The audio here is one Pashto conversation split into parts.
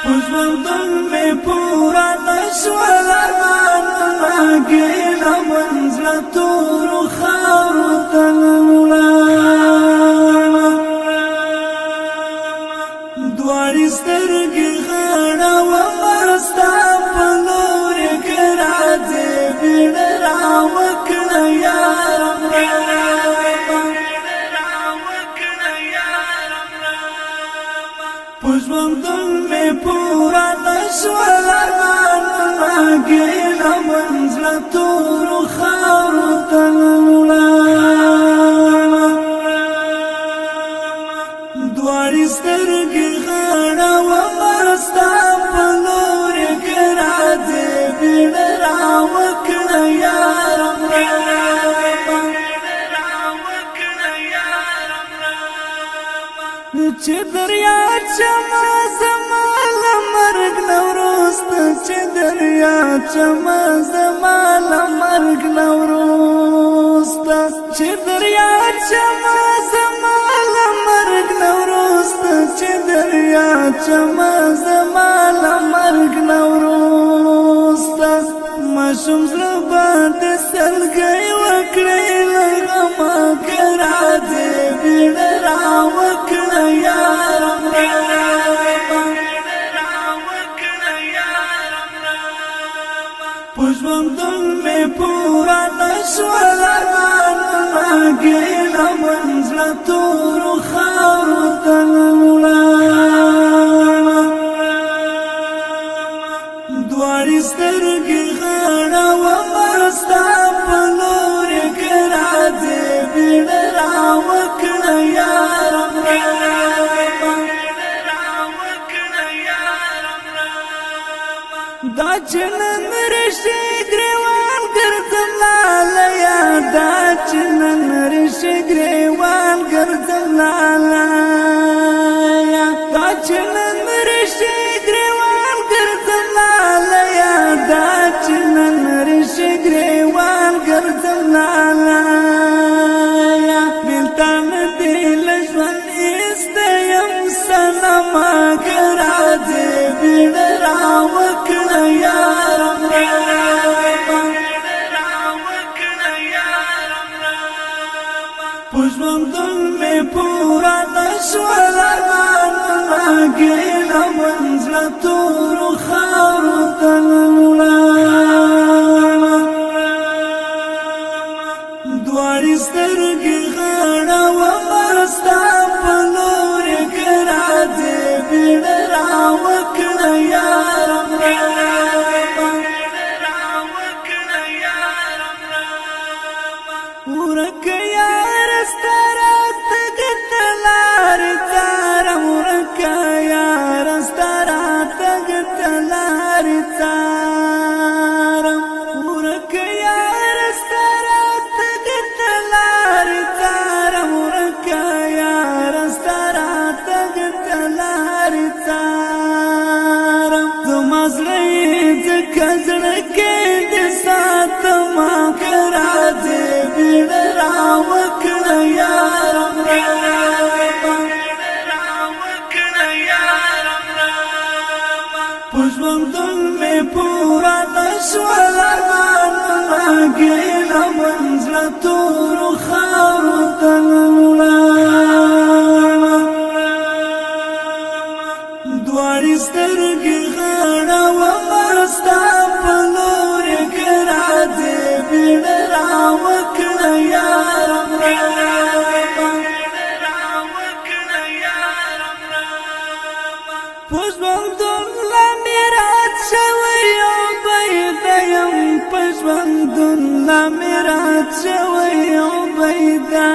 پژوندون می پورا نشول ارمانونه ګیله منزله تورو خاورو ته ننوړله دواړې سترګې غړومه ستا په لورې که راځې بیړه راوکړه یاره پژوندون می پورا نشول ارمانونه ګیله منزله تورو خاورو ته ننوړله دواړې سترګې غړومه ستا په لورې که راځې بیړه راوکړه یاره چې دریا چما زما لمرګ نوروسته چې دریا چما زما لمرګ نوروسته چې دریا چما زما لمرګ نوروسته چې دریا چما زما لمرګ نوروسته ماشوم زړه باندې سلګۍ وکړې له غمه که راځې بیړه راوکړه یاره پژوندون می پورا نشول ارمانونه ګیله منزله تورو خاورو ته ننوړله دواړې سترګې غړومه ستا په لورې که راځې بیړه راوکړه یاره دا چې نن رشي ګریوان ګرځم لالیه دا چې نن رشي ګریوان ګرځم لالیه دا چې نن رشي ګریوان ګرځم لالیه دا چې نن رشي ګریوان ګرځم لالیه بلتان دې له ژوند ایسته یم صنمه که راځې بیړه راوکړه یاره پژوندون می پورا نشول ارمانونه ګیله منزله تورو خاورو ته ننوړله دواړې سترګې غړومه ستا په لورې که راځې بیړه راوکړه یاره ورکه یاره ستا راتګ ته لارې څارم ورکه یاره ستا راتګ ته لارې څارم ورکه یاره ستا راتګ ته لارې څارم ورکه یاره ستا راتګ ته لارې څارم زما زړه یې ځکه زړه کې دې ساتمه که راځې بیړه راوکړه یاره پژوندون می پورا نشول ارمانونه ګیله منزله تورو خاورو ته ننوړله دواړې سترګې غړومه ستا په لورې که راځې بیړه راوکړه یاره پژوندون له میراث شوی او بیده یم پژوندون له میراث شوی او بیده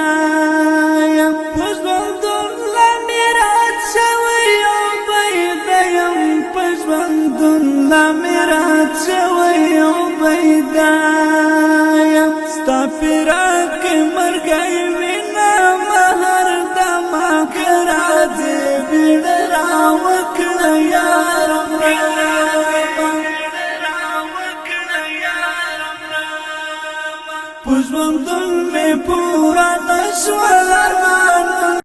یم پژوندون له میراث شوی او بیده یم پژوندون له میراث شوی او بیده یم ستا فراق مرګی وینم هر دمه که راځې بیړه راوکړه یاره پژوندون می پورا نشول